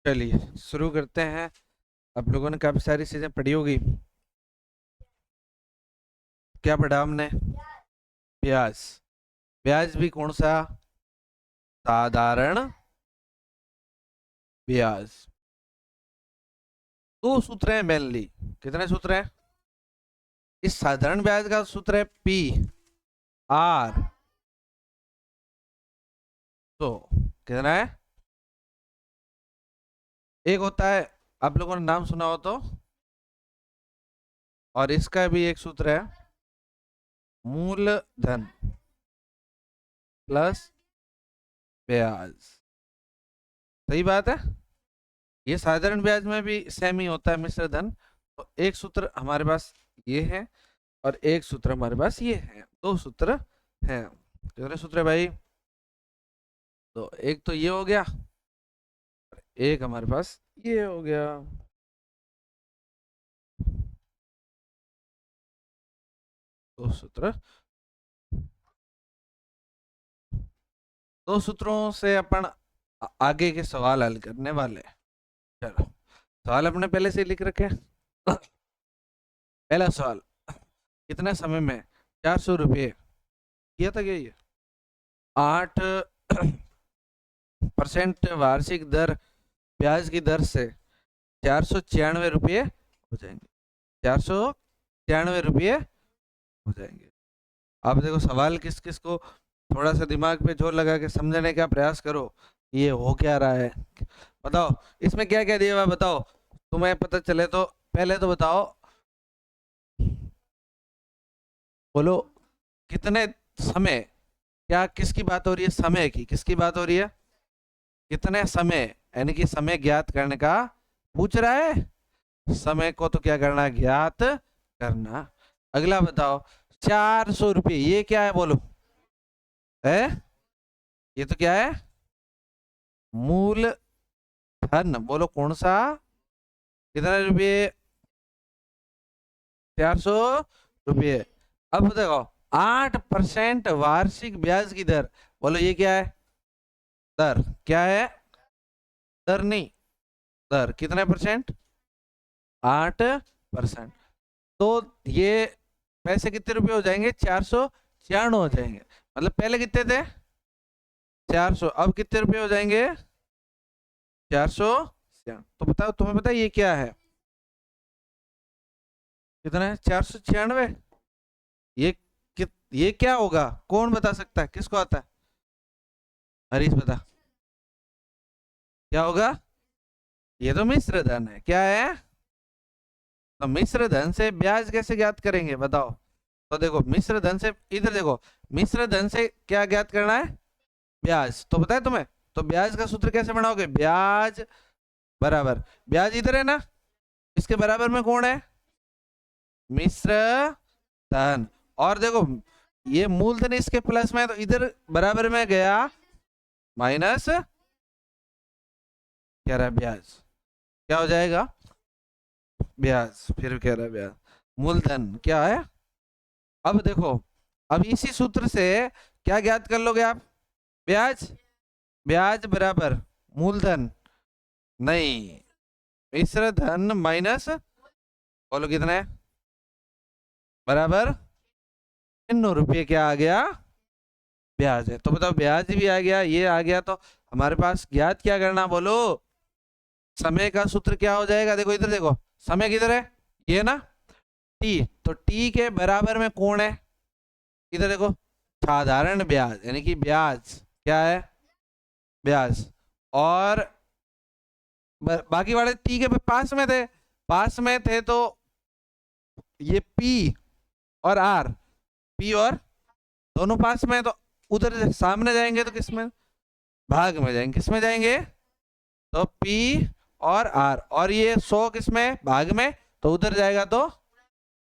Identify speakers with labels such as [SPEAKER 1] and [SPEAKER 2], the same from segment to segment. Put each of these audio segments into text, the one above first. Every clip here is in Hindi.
[SPEAKER 1] चलिए शुरू करते हैं। आप लोगों ने काफी सारी चीजें पढ़ी होगी। क्या पढ़ा हमने? ब्याज। ब्याज भी कौन सा? साधारण ब्याज। दो सूत्र हैं मेनली। कितने सूत्र हैं? इस साधारण ब्याज का सूत्र है पी आर। तो कितना है? एक होता है, आप लोगों ने नाम सुना हो तो, और इसका भी एक सूत्र है, मूलधन प्लस ब्याज। सही बात है। ये साधारण ब्याज में भी सेम ही होता है, मिश्र धन। तो एक सूत्र हमारे पास ये है और एक सूत्र हमारे पास ये है। दो सूत्र हैं। कितने सूत्र है भाई? तो एक तो ये हो गया, एक हमारे पास ये हो गया। दो सूत्र। दो सूत्रों से अपन आगे के सवाल हल करने वाले हैं। चलो, सवाल अपने पहले से लिख रखे हैं। पहला सवाल, कितने समय में 400 रुपये किया था क्या ये? 8% वार्षिक दर ब्याज की दर से 496 रुपये हो जाएंगे। 496 रुपये हो जाएंगे। अब देखो, सवाल किस किस को थोड़ा सा दिमाग पे जोर लगा के समझने का प्रयास करो। ये हो क्या रहा है बताओ। इसमें क्या क्या दिया हुआ है बताओ, तुम्हें पता चले तो। पहले तो बताओ, बोलो कितने समय, क्या किसकी बात हो रही है? समय की। किसकी बात हो रही है? कितने समय, यानी कि समय ज्ञात करने का पूछ रहा है। समय को तो क्या करना है? ज्ञात करना। अगला बताओ, 400 रुपये ये क्या है बोलो? है, ये तो क्या है? मूल धन। बोलो कौन सा? कितने रुपये? 400 रुपये। अब देखो, 8% वार्षिक ब्याज की दर। बोलो ये क्या है? दर। क्या है? दर नहीं, दर। कितने परसेंट? 8%। तो ये पैसे कितने रुपए हो जाएंगे? 496 हो जाएंगे। मतलब पहले कितने थे? 400। अब कितने रुपए हो जाएंगे? 496। तो बताओ, तुम्हें पता है ये क्या है? कितना है? 496। ये ये क्या होगा? कौन बता सकता है? किसको आता है? हरीश बता, क्या होगा? ये तो मिश्र धन है। क्या है? तो मिश्र धन से ब्याज कैसे ज्ञात करेंगे बताओ? तो देखो, मिश्र धन से, इधर देखो, मिश्र धन से क्या ज्ञात करना है? ब्याज। तो पता है तुम्हें? तो ब्याज का सूत्र कैसे बनाओगे? ब्याज बराबर, ब्याज इधर है ना, इसके बराबर में कौन है? मिश्र धन। और देखो, ये मूलधन इसके प्लस में है, तो इधर बराबर में गया माइनस, कह रहा है ब्याज। क्या हो जाएगा? ब्याज। फिर कह रहा है ब्याज। मूलधन क्या है? अब देखो, अब इसी सूत्र से क्या ज्ञात कर लोगे आप? ब्याज। ब्याज बराबर मूलधन नहीं, मिश्र धन माइनस, बोलो कितना है? बराबर 9 रुपये। क्या आ गया? ब्याज है। तो बताओ, ब्याज भी आ गया, ये आ गया। तो हमारे पास ज्ञात क्या करना बोलो? समय का सूत्र क्या हो जाएगा? देखो इधर देखो, समय किधर है? ये ना, टी। तो टी के बराबर में कौन है? इधर देखो, साधारण ब्याज, यानी कि ब्याज। क्या है? ब्याज। और बाकी वाले टी के पास में थे, पास में थे। तो ये पी और आर, पी और दोनों पास में है, तो उधर सामने जाएंगे तो किसमें? भाग में जाएंगे। किसमें जाएंगे? तो पी और आर। और ये 100 किसमें? भाग में। तो उधर जाएगा तो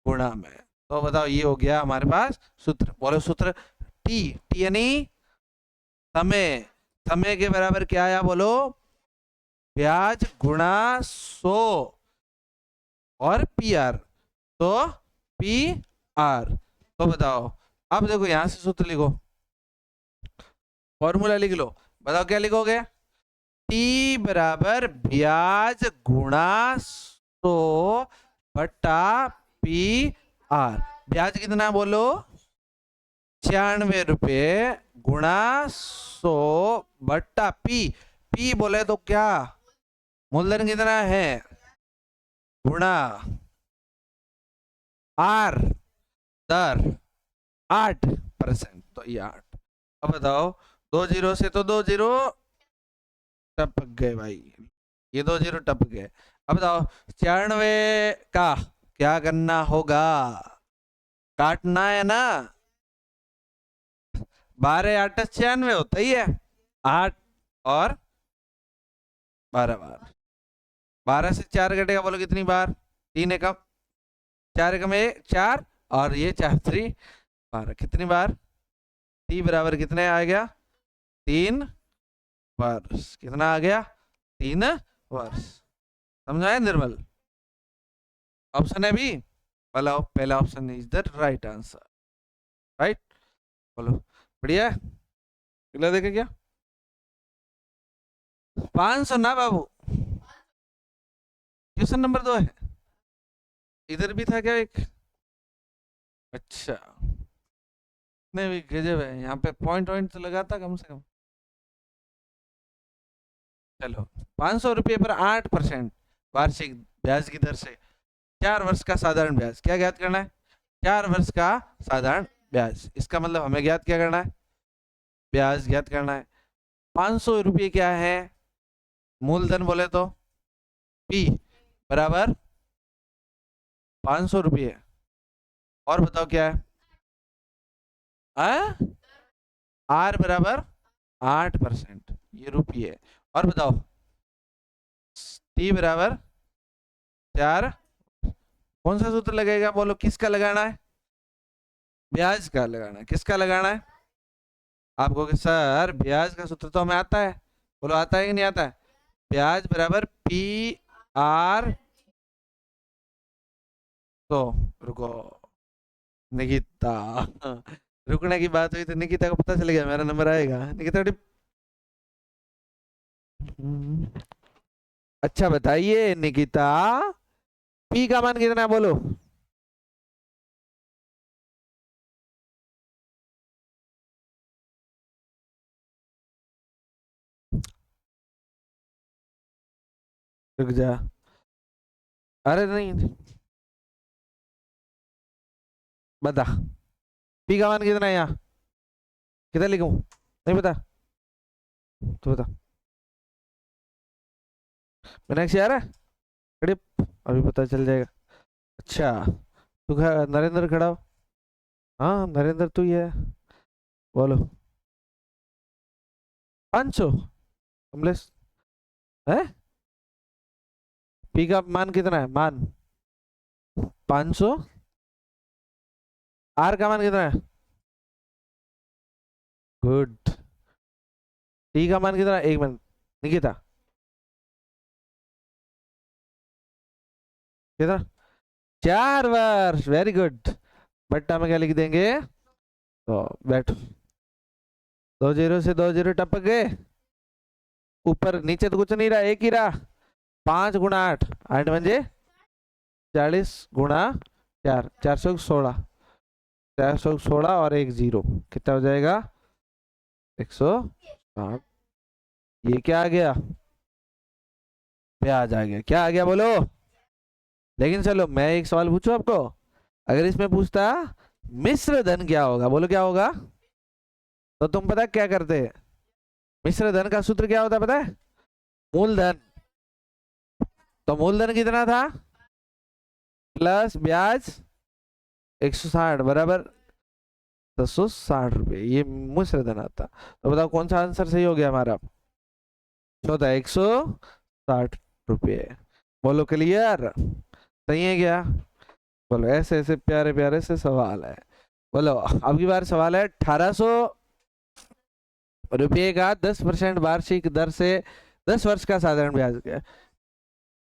[SPEAKER 1] गुणा में। तो बताओ, ये हो गया हमारे पास सूत्र। बोलो सूत्र। टी, टी यानी समय। समय के बराबर क्या आया बोलो? ब्याज गुणा 100 और पी आर। तो पी आर। तो बताओ, अब देखो यहां से सूत्र लिखो, फॉर्मूला लिख लो। बताओ क्या लिखोगे? टी बराबर ब्याज गुणा 100 बटा पी आर। ब्याज कितना बोलो? 96 रुपये गुणा 100 बट्टा पी। पी बोले तो क्या? मूलधन कितना है गुणा आर दर 8%, तो ये 8। अब बताओ 2 जीरो से तो 2 जीरो टपक गए भाई, ये 2 जीरो टपक गए। अब बताओ 96 का क्या करना होगा? काटना है ना। 12 8 96 होता ही है। 8 और 12 बार, 12 से 4 कटेगा, बोलो कितनी बार? 3 एकम 4 एकम 4 और ये 4 3 12, कितनी बार? टी बराबर कितने आ गया? 3 वर्ष। कितना आ गया? 3 वर्ष। समझाए निर्मल? ऑप्शन है भी, बोलो पहला option is the right answer. Right, बोलो बढ़िया है। अगला देखे क्या? 500 ना बाबू, क्वेश्चन नंबर 2 है। इधर भी था क्या एक? अच्छा, नहीं भी गजब है, यहाँ पे पॉइंट तो लगाता कम से कम। चलो 500 रुपये पर 8% वार्षिक ब्याज की दर से 4 वर्ष का साधारण ब्याज क्या ज्ञात करना है? 4 वर्ष का साधारण ब्याज, इसका मतलब हमें ज्ञात क्या करना है? ब्याज ज्ञात करना है। 500 रुपये क्या है? मूलधन बोले तो पी बराबर 500 रुपये, और बताओ क्या है? आर बराबर 8%, ये रुपये। और बताओ टी बराबर 4। कौन सा सूत्र लगेगा बोलो? किसका लगाना है? ब्याज का लगाना है। किसका लगाना है? आपको कि सर ब्याज का सूत्र तो हमें आता है, बोलो आता है कि नहीं आता है? ब्याज बराबर पी आर। तो रुको, निकिता रुकने की बात हुई तो निकिता को पता चल गया मेरा नंबर आएगा। निकिता अच्छा बताइए निकिता, पी का मान कितना है बोलो? रुक जा, अरे नहीं बता, पी का मान कितना है यहाँ? कितना लिखूं? नहीं पता तो बता। मीनाक्षी आ रहा है? अरे अभी पता चल जाएगा। अच्छा तू नरेंद्र खड़ा हो। हाँ नरेंद्र तू ही है, बोलो। 500 कमलेश है? पी का मान कितना है? मान 500। आर का मान कितना है? गुड। टी का मान कितना है? 1 मिनट निकिता, कितना? 4 वर्ष, वेरी गुड। बट्टा में क्या लिख देंगे? तो बैठो, 2 जीरो से 2 जीरो टपक गए, ऊपर नीचे तो कुछ नहीं रहा, एक ही रहा। 5 गुणा 8, 8 म्हणजे 40 गुणा 4, 416, 416 और 1 जीरो, कितना हो जाएगा? 160। ये क्या आ गया? ब्याज आ गया। क्या आ गया बोलो? लेकिन चलो मैं एक सवाल पूछूं आपको, अगर इसमें पूछता मिश्र धन क्या होगा, बोलो क्या होगा? तो तुम पता क्या करते? मिश्र धन का सूत्र क्या होता है पता है? मूलधन। तो मूलधन कितना था? प्लस ब्याज 160 बराबर 1060 रुपये, ये मिश्र धन आता। तो बताओ कौन सा आंसर सही हो गया हमारा? चौथा 160 रुपये। बोलो क्लियर? सही है क्या? बोलो ऐसे ऐसे प्यारे प्यारे से सवाल है। बोलो अब की बार सवाल है 1800 रुपये का 10% वार्षिक दर से 10 वर्ष का साधारण ब्याज क्या?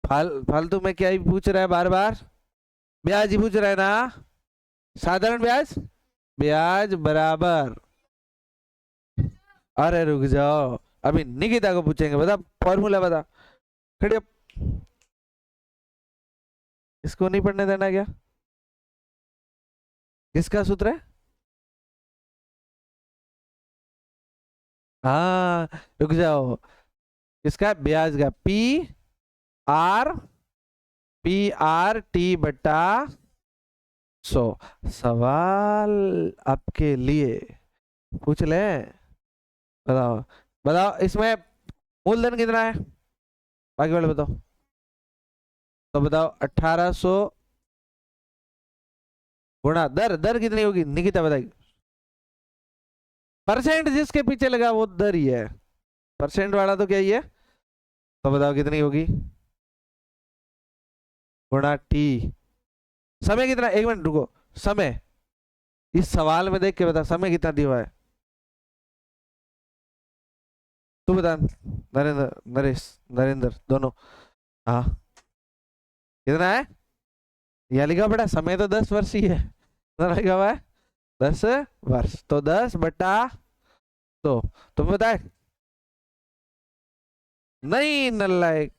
[SPEAKER 1] फालतू में क्या ही पूछ रहा है बार बार? ब्याज ही पूछ रहा है ना। साधारण ब्याज, ब्याज बराबर, अरे रुक जाओ, अभी निकिता को पूछेंगे, बता फॉर्मूला बता। खड़ी अप। इसको नहीं पढ़ने देना क्या? किसका सूत्र है? हाँ, रुक जाओ। किसका? ब्याज का। आर टी बटा 100। सवाल आपके लिए पूछ ले। बताओ बताओ, इसमें मूलधन कितना है? बाकी वाले बताओ। तो बताओ 1800 गुणा दर। दर कितनी होगी निकिता बताएगी। परसेंट जिसके पीछे लगा वो दर ही है, परसेंट वाला तो क्या ही है। तो बताओ कितनी होगी? गुणा टी। समय कितना? एक मिनट रुको। समय इस सवाल में देख के बता, समय कितना दिया हुआ है? तू बता नरेंद्र, नरेश, नरेंद्र दोनों। हाँ, कितना है? यह लिखा बड़ा समय तो 10 वर्ष ही है। कितना लिखा हुआ है? 10 वर्ष। तो 10 बटा 100। तुम बताए नहीं नल्लायक।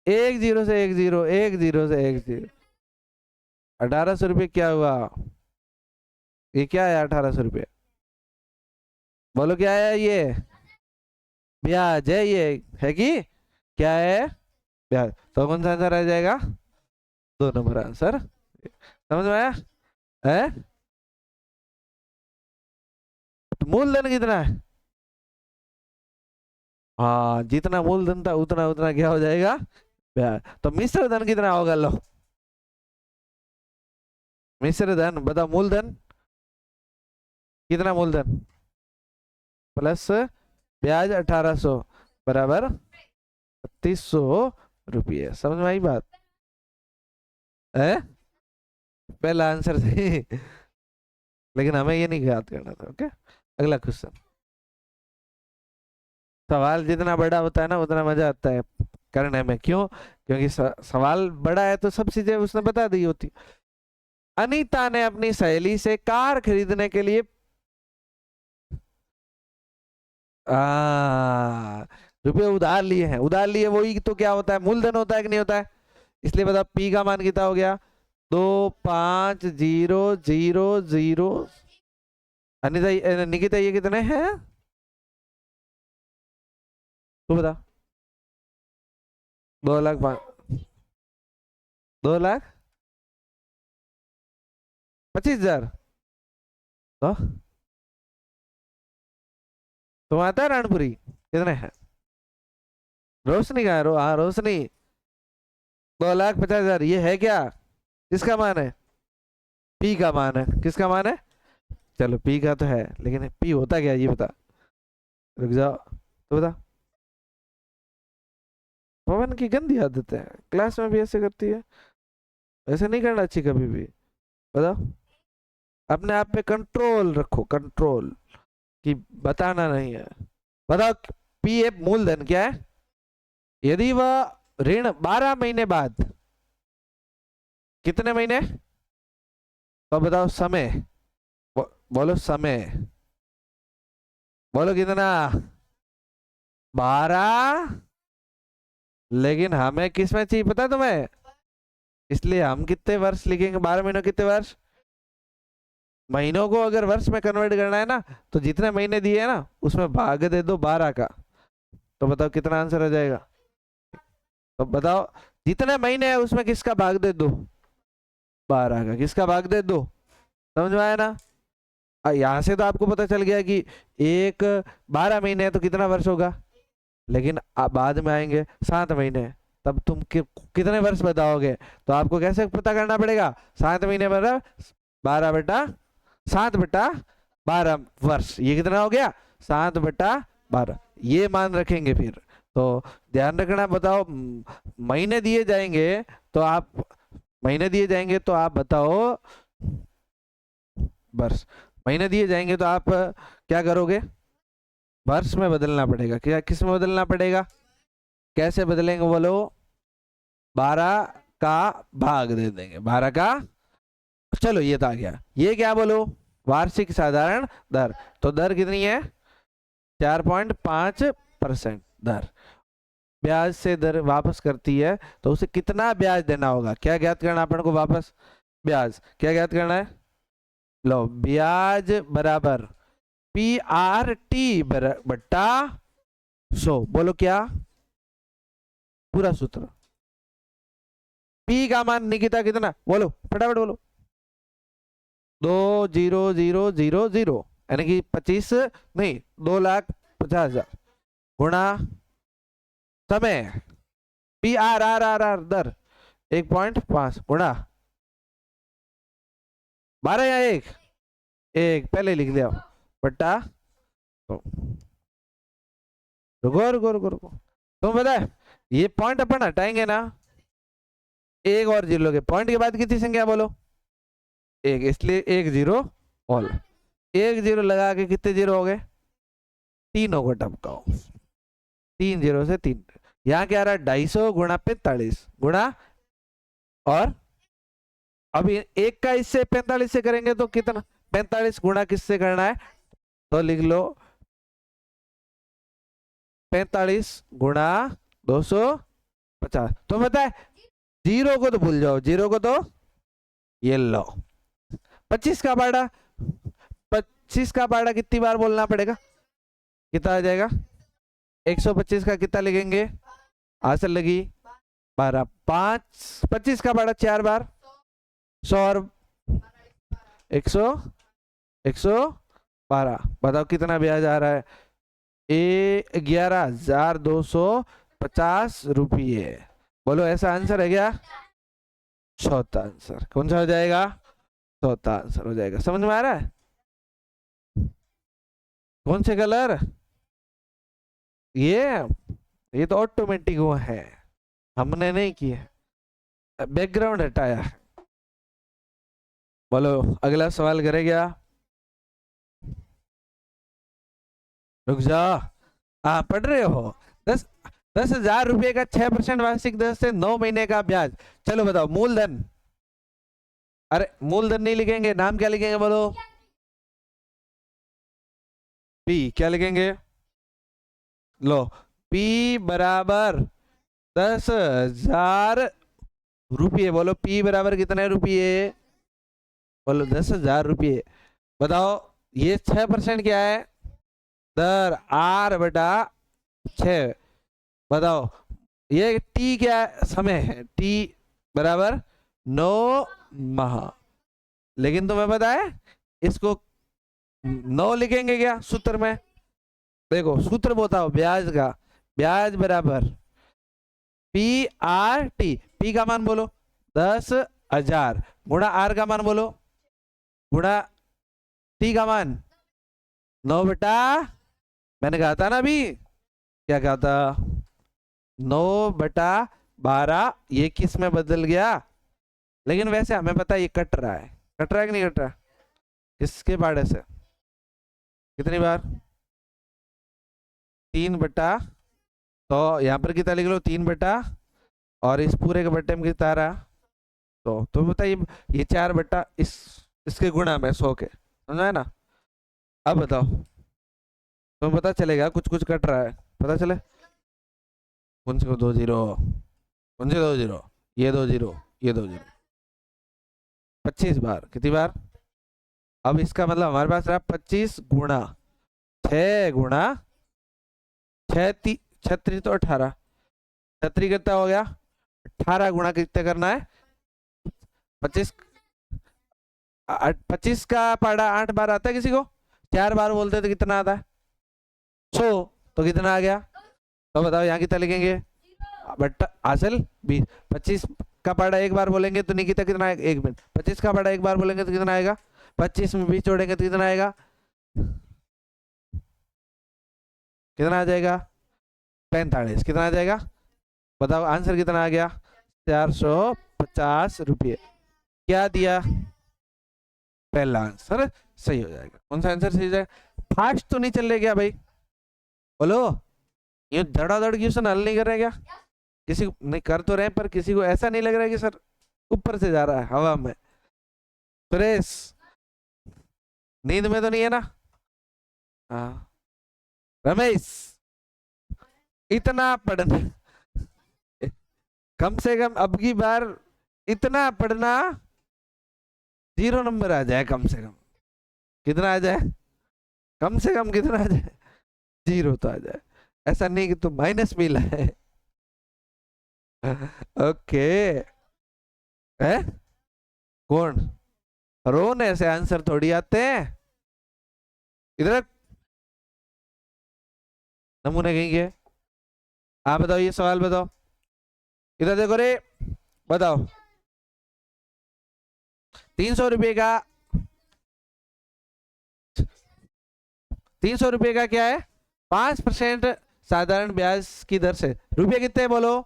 [SPEAKER 1] 10 से 10, 10 से 10। 1800 रुपये क्या हुआ? ये क्या है 1800 रुपये? बोलो क्या है ये? ब्याज है ये, है कि क्या है? ब्याज। तो कौन सा आंसर आ जाएगा? 2 नंबर आंसर। समझ में आया? है? तो मूलधन कितना है? हाँ, जितना मूलधन था उतना उतना क्या हो जाएगा? ब्याज। तो मिश्र धन कितना होगा? लो, मिश्र धन बताओ। मूलधन कितना? मूलधन प्लस ब्याज 1800 बराबर 3200 रुपये। समझ में आई बात? है? पहला आंसर सही। लेकिन हमें ये नहीं याद करना था। ओके, अगला क्वेश्चन। सवाल जितना बड़ा होता है ना उतना मजा आता है करने में। क्यों? क्योंकि सवाल बड़ा है तो सब चीजें उसने बता दी होती। अनीता ने अपनी सहेली से कार खरीदने के लिए रुपए उधार लिए हैं। उधार लिए वही तो क्या होता है? मूलधन होता है कि नहीं होता है? इसलिए बताओ पी का मान कितना हो गया? 250000। अनिता निकिता ये कितने हैं? तू बता। 2,05,000। 2,25,000। तो तुम आता है रानपुरी कितने हैं? रोशनी का है? हाँ रोशनी। 2,50,000 ये है क्या? किसका मान है? पी का मान है। किसका मान है? चलो पी का तो है, लेकिन पी होता क्या ये बता। रुक जाओ, तो बता। पवन की गंदी आदत है, क्लास में भी ऐसे करती है। ऐसे नहीं करना अच्छी कभी भी। बताओ, अपने आप पे कंट्रोल रखो, कंट्रोल कि बताना नहीं है। बताओ पी ए मूलधन क्या है? यदि वह ऋण 12 महीने बाद, कितने महीने? तो बताओ समय। बोलो समय। बोलो कितना? 12। लेकिन हमें किस में चाहिए पता है तुम्हें? इसलिए हम कितने वर्ष लिखेंगे? 12 महीनों कितने वर्ष? महीनों को अगर वर्ष में कन्वर्ट करना है ना, तो जितने महीने दिए हैं ना उसमें भाग दे दो 12 का। तो बताओ कितना आंसर आ जाएगा? तो बताओ जितने महीने हैं उसमें किसका भाग दे दो? 12 का। किसका भाग दे दो? समझ में आया ना? यहाँ से तो आपको पता चल गया कि एक 12 महीने है तो कितना वर्ष होगा। लेकिन बाद में आएंगे 7 महीने, तब तुम कितने वर्ष बताओगे? तो आपको कैसे पता करना पड़ेगा? 7 महीने बराबर 12/7/12 वर्ष। ये कितना हो गया? 7/12। ये मान रखेंगे फिर। तो ध्यान रखना। बताओ महीने दिए जाएंगे तो आप, महीने दिए जाएंगे तो आप बताओ वर्ष। महीने दिए जाएंगे तो आप क्या करोगे? वर्ष में बदलना पड़ेगा। क्या किस में बदलना पड़ेगा? कैसे बदलेंगे बोलो? 12 का भाग दे देंगे। 12 का, चलो ये तो आ गया। ये क्या बोलो? वार्षिक साधारण दर। तो दर कितनी है? 4.5 6% दर ब्याज से दर वापस करती है तो उसे कितना ब्याज देना होगा? क्या ज्ञात करना अपन को? वापस ब्याज क्या ज्ञात करना है? लो, ब्याज बराबर पी आर टी बट्टा 100। बोलो क्या? पूरा सूत्र। पी का मान निकिता कितना? बोलो फटाफट बोलो। 2,0,0,0,0 यानी कि 25 नहीं 2,50,000 गुणा समय P R R R R दर 1.5 गुणा 12 या 1 1 पहले लिख दिया बट्टा। तो रुको रुको रुको रुको, तुम पता है ये पॉइंट अपन हटाएंगे ना, एक और जीरो लोगे। पॉइंट के बाद कितनी संख्या बोलो? एक, इसलिए 1 0 ऑल। 1 0 लगा के कितने जीरो हो गए? 3 को टपकाओ, 3 0 से 3। यहाँ क्या आ रहा है? 250 गुणा 45 गुणा, और अभी एक का इससे 45 से करेंगे तो कितना? 45 गुणा किससे करना है? तो लिख लो 45 गुणा 250। तो पता है जीरो को तो भूल जाओ, जीरो को तो ये लो। 25 का पाड़ा, 25 का पाड़ा कितनी बार बोलना पड़ेगा? कितना आ जाएगा? 125 का कितना लिखेंगे? आंसर लगी 12। 5 25 का पाड़ा 4 बार 100 और 112। बताओ कितना ब्याज आ रहा है? 11,250 रुपये। बोलो ऐसा आंसर है क्या? चौथा आंसर कौन सा हो जाएगा? चौथा आंसर हो जाएगा। समझ में आ रहा है? कौन से कलर? ये तो ऑटोमेटिक वो है, हमने नहीं किया, बैकग्राउंड हटाया है। बोलो अगला सवाल करे क्या? रुक जाओ, हाँ पढ़ रहे हो। 10,000 रुपये का 6% वार्षिक दर से 9 महीने का ब्याज। चलो बताओ मूलधन। अरे मूलधन नहीं लिखेंगे, नाम क्या लिखेंगे बोलो? पी क्या लिखेंगे? लो पी बराबर 10,000 रुपये। बोलो पी बराबर कितने रुपये? बोलो 10,000 रुपये। बताओ ये 6% क्या है? दर आर बटा 6। बताओ ये टी क्या समय है? टी बराबर 9 माह। लेकिन तुम्हें पता है इसको 9 लिखेंगे क्या सूत्र में? देखो सूत्र बताओ ब्याज का। ब्याज बराबर पी आर टी। पी का मान बोलो 10,000 गुणा आर का मान बोलो गुणा टी का मान 9 बटा, मैंने कहा था ना अभी, क्या कहा था? 9 बटा 12। ये किस में बदल गया? लेकिन वैसे हमें पता है ये कट रहा है। कट रहा है कि नहीं कट रहा? किसके बाड़े से? कितनी बार? 3 बटा, तो यहाँ पर कितना लिख लो? 3 बटा, और इस पूरे के बट्टे में कितना आ रहा? तो बताइए ये 4 बट्टा इसके गुणा में 100 के, समझा है ना? अब बताओ तुम्हें पता चलेगा कुछ कुछ कट रहा है, पता चले कौन से को 2 0, कौन से 2 0? ये 2 0, ये 2 0। 25 बार, कितनी बार? अब इसका मतलब हमारे पास रहा 25 गुणा 6 गुणा 6 36 तो 18। 36 कितना हो गया? 18 गुणा कितने करना है? 25। 25 का पाड़ा 8 बार आता है किसी को? 4 बार बोलते तो कितना आता है? 100। तो कितना आ गया? तो बताओ यहाँ कितना लिखेंगे? बट्टा असल 20। 25 का पाड़ा एक बार बोलेंगे तो निकिता कितना आएगा? 1 मिनट। 25 का पाड़ा एक बार बोलेंगे तो कितना आएगा? 25 में 20 जोड़ेंगे तो कितना आएगा? कितना आ जाएगा? 45। कितना आ जाएगा? बताओ आंसर कितना आ गया? 450 रुपये। क्या दिया? पहला आंसर सही हो जाएगा। कौन सा आंसर सही हो जाएगा? फास्ट तो नहीं चल रहे क्या भाई? बोलो ये धड़ाधड़ क्वेश्चन हल नहीं कर रहे क्या? किसी को नहीं कर तो रहे, पर किसी को ऐसा नहीं लग रहा है कि सर ऊपर से जा रहा है हवा में? सुरेश नींद में तो नहीं है ना? हाँ रमेश इतना पढ़ना, कम से कम अब की बार इतना पढ़ना 0 नंबर आ जाए, कम से कम कितना आ जाए, कम से कम कितना आ जाए, 0 तो आ जाए, ऐसा नहीं कि तुम माइनस मिला है। ओके। है कौन? रोन, ऐसे आंसर थोड़ी आते हैं। इधर नमूने कहीं के, आप बताओ, ये सवाल बताओ, इधर देखो रे, बताओ। 300 रुपये का, 300 रुपये का क्या है, 5% साधारण ब्याज की दर से, रुपये कितने बोलो,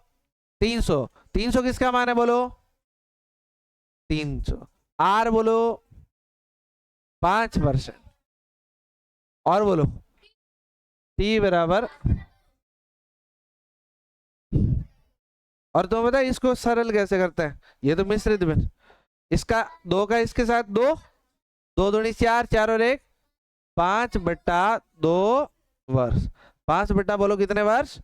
[SPEAKER 1] 300, 300 किसका मान है बोलो, 300, आर बोलो 5%, और बोलो टी बराबर, और तो बता इसको सरल कैसे करते हैं, ये तो मिश्रित भिन्न, इसका दो का इसके साथ दो, दो दूनी चार, चार और एक 5/2 वर्ष, 5 बोलो कितने वर्ष,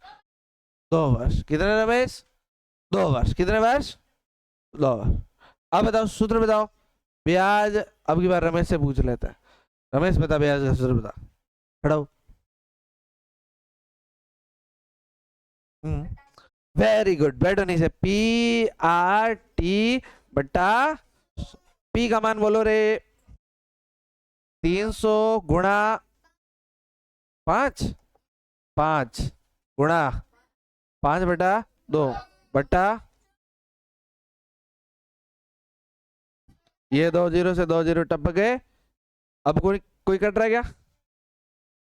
[SPEAKER 1] 2 वर्ष, कितने रमेश, 2 वर्ष, कितने वर्ष, 2 वर्ष। अब बताओ सूत्र बताओ, ब्याज, अब की बार रमेश से पूछ लेता है, रमेश बता ब्याज का सूत्र बता, खड़ा हो। वेरी गुड, बैठो नहीं से, PRT बटा, पी का मान बोलो रे, 300 गुणा 5, 5 गुणा 5/2 बटा, ये 2 0 से 2 0 टप गए, अब कोई कोई कट रहा है क्या,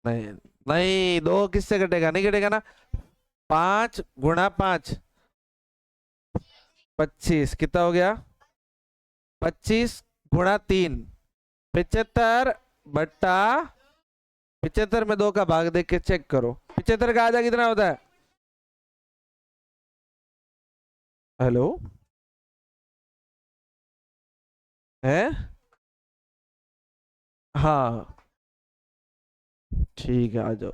[SPEAKER 1] नहीं, नहीं, 2 किससे कटेगा, नहीं कटेगा ना, 5 गुणा 5 25, कितना हो गया, 25 गुणा 3 75 बट्टा 75 में 2 का भाग देख के चेक करो, 75 का आधा कितना होता है, हेलो, है, हाँ ठीक है, आ जाओ।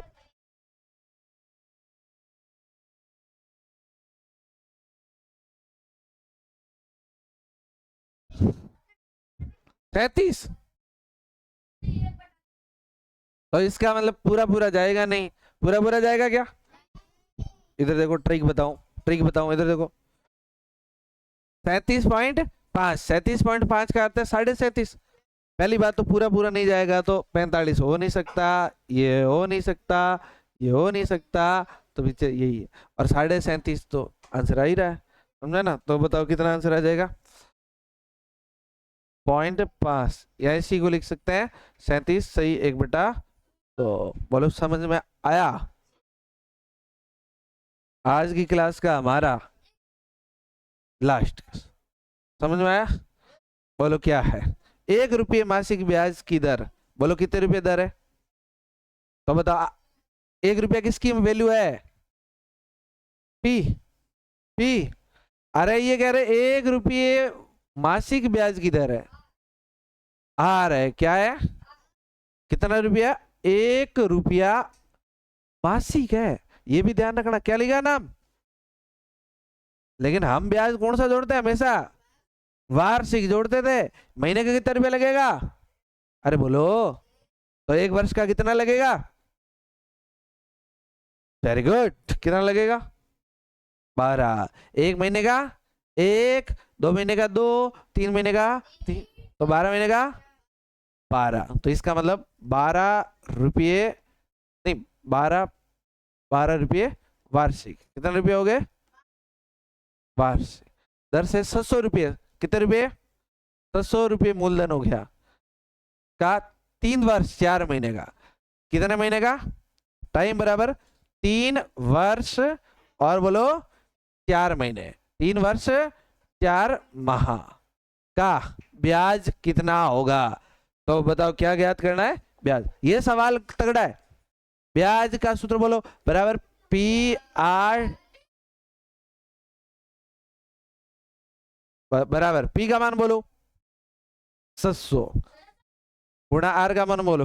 [SPEAKER 1] 33, तो इसका मतलब पूरा पूरा जाएगा नहीं, पूरा पूरा जाएगा क्या, इधर देखो ट्रिक बताऊं, ट्रिक बताऊं, इधर देखो, 37.5, 37.5 का अर्थ है 37.5, पहली बात तो पूरा पूरा नहीं जाएगा, तो 45 हो नहीं सकता, ये हो नहीं सकता, ये हो नहीं सकता, तो पीछे यही है, और 37.5 तो आंसर आ ही रहा है, समझा ना, तो बताओ कितना आंसर आ जाएगा, 0.5, या इसी को लिख सकते हैं 37 सही 1/, तो बोलो समझ में आया, आज की क्लास का हमारा लास्ट, समझ में आया, बोलो क्या है, 1 रुपये मासिक ब्याज की दर, बोलो कितने रुपये दर है, तो बताओ 1 रुपया किसकी वैल्यू है, पी, पी, अरे ये कह रहे 1 रुपये मासिक ब्याज की दर है, आ रहा है क्या है, कितना रुपया, 1 रुपया मासिक है, ये भी ध्यान रखना, क्या लिखा नाम, लेकिन हम ब्याज कौन सा जोड़ते हैं हमेशा, वार्षिक जोड़ते थे, महीने का कितना रुपया लगेगा, अरे बोलो, तो 1 वर्ष का कितना लगेगा, वेरी गुड, कितना लगेगा, 12, 1 महीने का 1, 2 महीने का 2, 3 महीने का 3, तो 12 महीने का 12, तो इसका मतलब 12 रुपये, नहीं, 12 रुपये वार्षिक, कितने रुपये हो गए, वार्षिक दर से 700 रुपये, कितने रुपये, 700 रुपये मूलधन हो गया, का 3 वर्ष 4 महीने का, कितने महीने का, टाइम बराबर 3 वर्ष, और बोलो 4 महीने, 3 वर्ष 4 माह का ब्याज कितना होगा, तो बताओ क्या ज्ञात करना है, ब्याज, ये सवाल तगड़ा है, ब्याज का सूत्र बोलो, बराबर PR, बराबर P का मान बोलो 700 गुणा R का मान बोलो,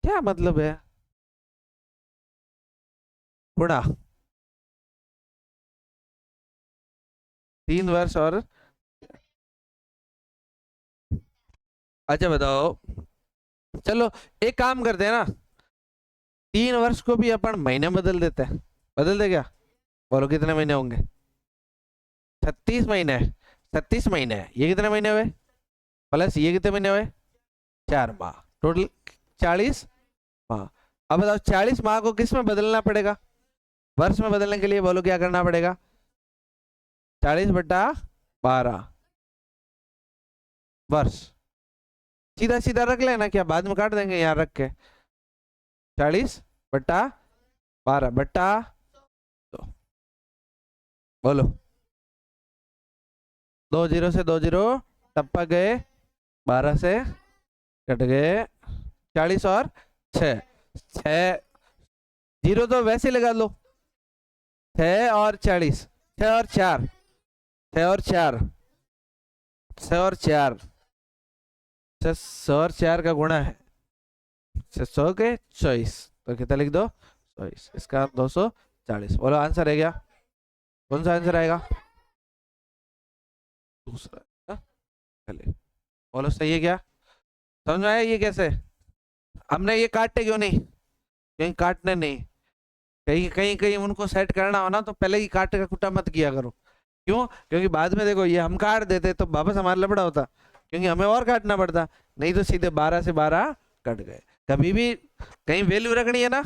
[SPEAKER 1] क्या मतलब है, गुणा 3 वर्ष और अच्छा बताओ, चलो एक काम करते हैं ना, 3 वर्ष को भी अपन महीने में बदल देते हैं, बदल दे क्या? बोलो कितने महीने होंगे? 36 महीने, 36 महीने है, ये कितने महीने हुए प्लस ये कितने महीने हुए? 4 माह, टोटल 40 माह। अब बताओ 40 माह को किस में बदलना पड़ेगा? वर्ष में बदलने के लिए बोलो क्या करना पड़ेगा? 40/12 वर्ष। सीधा सीधा रख लेना, क्या बाद में काट देंगे यहाँ रख के? 40/12/2 बोलो, 2 जीरो से 2 जीरो टप्पा गए, 12 से कट गए, 40 और 6 जीरो तो वैसे लगा लो, 6 और 40, 6 और 4, 6 और 4, 6 और 4, 6 और 4 का गुणा है 600 के 24, तो कितना लिख दो? 24, इसका 240। बोलो आंसर है क्या? कौन सा आंसर आएगा? दूसरा। चलिए बोलो सही है क्या? समझ में आया ये कैसे? हमने ये काटे क्यों नहीं? कहीं काटने नहीं, कहीं कहीं कहीं उनको सेट करना हो ना तो पहले ही काट का कुटा मत किया करो। क्यों? क्योंकि बाद में देखो ये हम काट देते तो वापस हमारा लफड़ा होता, क्योंकि हमें और काटना पड़ता, नहीं तो सीधे 12 से 12 कट गए। कभी भी कहीं वैल्यू रखनी है ना,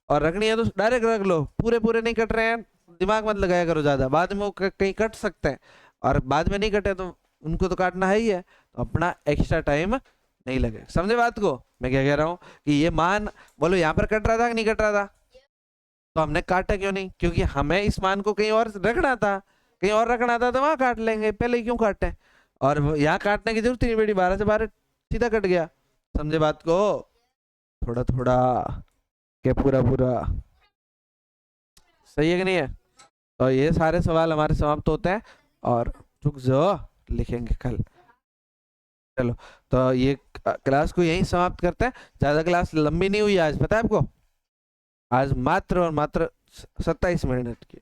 [SPEAKER 1] और रखनी है तो डायरेक्ट रख लो, पूरे पूरे नहीं कट रहे हैं, दिमाग मत लगाया करो ज्यादा, बाद में वो कहीं कट सकते हैं, और बाद में नहीं कटे तो उनको तो काटना है ही है, तो अपना एक्स्ट्रा टाइम नहीं लगे। समझे बात को मैं क्या कह रहा हूँ? कि ये मान बोलो यहाँ पर कट रहा था कि नहीं कट रहा था, तो हमने काटा क्यों नहीं? क्योंकि हमें इस मान को कहीं और रखना था, कहीं और रखना था तो वहां काट लेंगे, पहले क्यों काटे? और यहाँ काटने की जरूरत नहीं पड़ी, 12 से 12 सीधा कट गया। समझे बात को? थोड़ा थोड़ा के पूरा पूरा सही है कि नहीं है? तो ये सारे सवाल हमारे समाप्त होते हैं, और रुक जाओ लिखेंगे कल। चलो तो ये क्लास को यहीं समाप्त करते हैं, ज्यादा क्लास लंबी नहीं हुई आज, पता है आपको? आज मात्र और मात्र 27 मिनट की।